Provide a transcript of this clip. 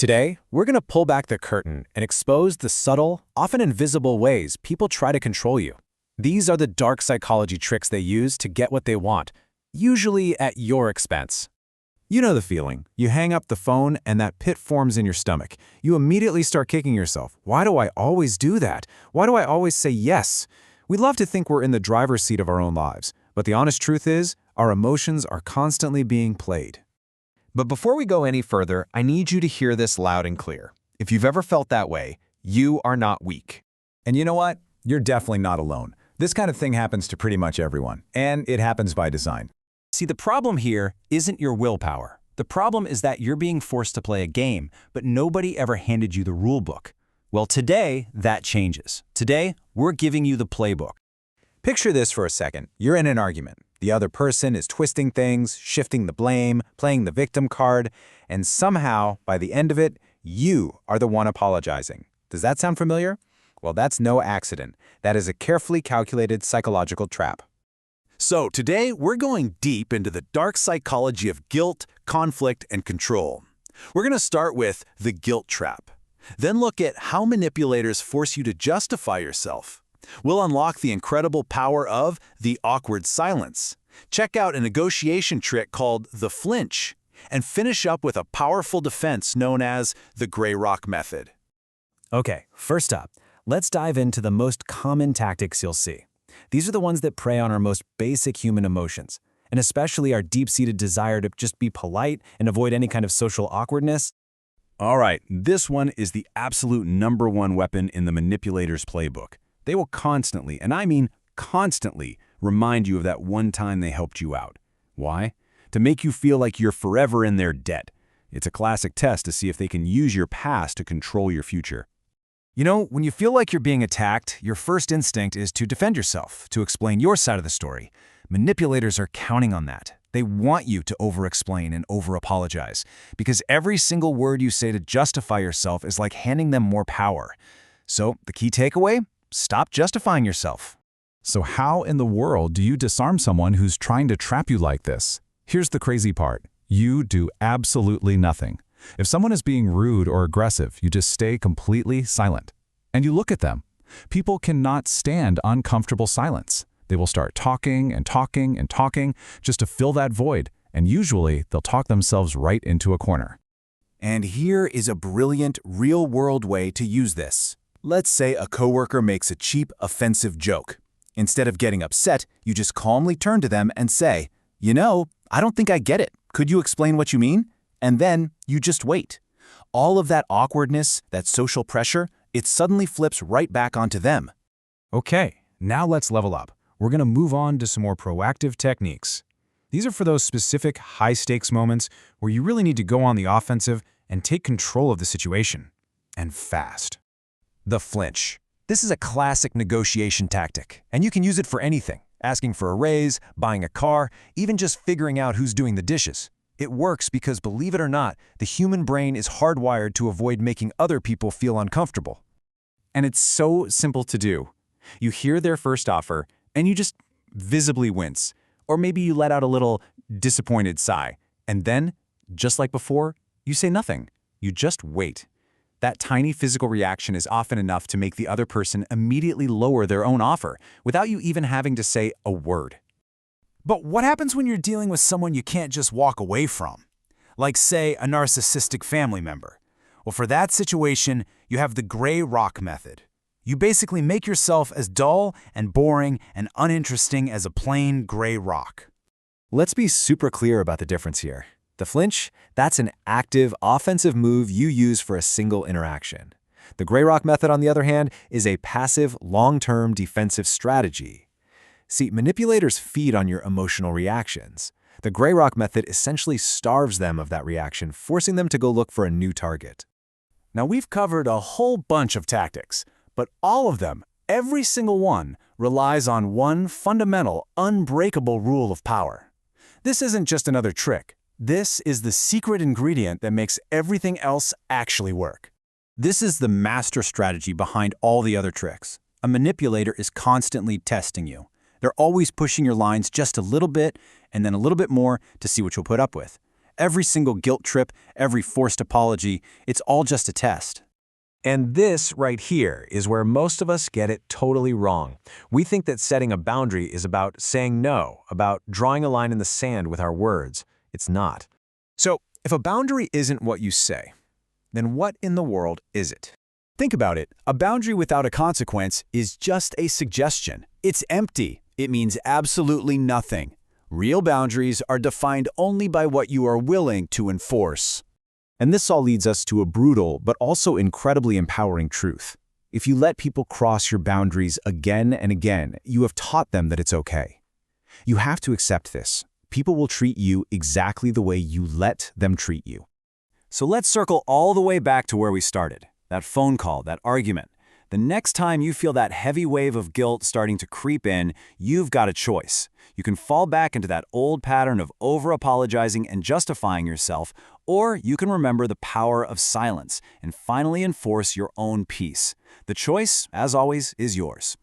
Today, we're going to pull back the curtain and expose the subtle, often invisible ways people try to control you. These are the dark psychology tricks they use to get what they want, usually at your expense. You know the feeling. You hang up the phone and that pit forms in your stomach. You immediately start kicking yourself. Why do I always do that? Why do I always say yes? We love to think we're in the driver's seat of our own lives, but the honest truth is, our emotions are constantly being played. But before we go any further, I need you to hear this loud and clear. If you've ever felt that way, you are not weak. And you know what? You're definitely not alone. This kind of thing happens to pretty much everyone, and it happens by design. See, the problem here isn't your willpower. The problem is that you're being forced to play a game, but nobody ever handed you the rule book. Well, today, that changes. Today, we're giving you the playbook. Picture this for a second. You're in an argument. The other person is twisting things, shifting the blame, playing the victim card, and somehow, by the end of it, you are the one apologizing. Does that sound familiar? Well, that's no accident. That is a carefully calculated psychological trap. So today, we're going deep into the dark psychology of guilt, conflict, and control. We're going to start with the guilt trap. Then look at how manipulators force you to justify yourself. We'll unlock the incredible power of the awkward silence. Check out a negotiation trick called the flinch, and finish up with a powerful defense known as the gray rock method. Okay, first up, let's dive into the most common tactics you'll see. These are the ones that prey on our most basic human emotions, and especially our deep-seated desire to just be polite and avoid any kind of social awkwardness. All right, this one is the absolute #1 weapon in the manipulator's playbook. They will constantly, and I mean constantly, remind you of that one time they helped you out. Why? To make you feel like you're forever in their debt. It's a classic test to see if they can use your past to control your future. You know, when you feel like you're being attacked, your first instinct is to defend yourself, to explain your side of the story. Manipulators are counting on that. They want you to over-explain and over-apologize, because every single word you say to justify yourself is like handing them more power. So, the key takeaway? Stop justifying yourself. So how in the world do you disarm someone who's trying to trap you like this? Here's the crazy part. You do absolutely nothing. If someone is being rude or aggressive, you just stay completely silent. And you look at them. People cannot stand uncomfortable silence. They will start talking and talking and talking just to fill that void, and usually they'll talk themselves right into a corner. And here is a brilliant, real-world way to use this. Let's say a coworker makes a cheap, offensive joke. Instead of getting upset, you just calmly turn to them and say, "You know, I don't think I get it. Could you explain what you mean?" And then you just wait. All of that awkwardness, that social pressure, it suddenly flips right back onto them. Okay, now let's level up. We're going to move on to some more proactive techniques. These are for those specific high-stakes moments where you really need to go on the offensive and take control of the situation. And fast. The flinch. This is a classic negotiation tactic, and you can use it for anything. Asking for a raise, buying a car, even just figuring out who's doing the dishes. It works because, believe it or not, the human brain is hardwired to avoid making other people feel uncomfortable. And it's so simple to do. You hear their first offer, and you just visibly wince. Or maybe you let out a little disappointed sigh. And then, just like before, you say nothing. You just wait. That tiny physical reaction is often enough to make the other person immediately lower their own offer, without you even having to say a word. But what happens when you're dealing with someone you can't just walk away from? Like, say, a narcissistic family member. Well, for that situation, you have the gray rock method. You basically make yourself as dull and boring and uninteresting as a plain gray rock. Let's be super clear about the difference here. The flinch, that's an active, offensive move you use for a single interaction. The gray rock method, on the other hand, is a passive, long-term defensive strategy. See, manipulators feed on your emotional reactions. The gray rock method essentially starves them of that reaction, forcing them to go look for a new target. Now, we've covered a whole bunch of tactics, but all of them, every single one, relies on one fundamental, unbreakable rule of power. This isn't just another trick. This is the secret ingredient that makes everything else actually work. This is the master strategy behind all the other tricks. A manipulator is constantly testing you. They're always pushing your lines just a little bit and then a little bit more to see what you'll put up with. Every single guilt trip, every forced apology, it's all just a test. And this right here is where most of us get it totally wrong. We think that setting a boundary is about saying no, about drawing a line in the sand with our words. It's not. So, if a boundary isn't what you say, then what in the world is it? Think about it. A boundary without a consequence is just a suggestion. It's empty. It means absolutely nothing. Real boundaries are defined only by what you are willing to enforce. And this all leads us to a brutal but also incredibly empowering truth. If you let people cross your boundaries again and again, you have taught them that it's okay. You have to accept this. People will treat you exactly the way you let them treat you. So let's circle all the way back to where we started. That phone call, that argument. The next time you feel that heavy wave of guilt starting to creep in, you've got a choice. You can fall back into that old pattern of over-apologizing and justifying yourself, or you can remember the power of silence and finally enforce your own peace. The choice, as always, is yours.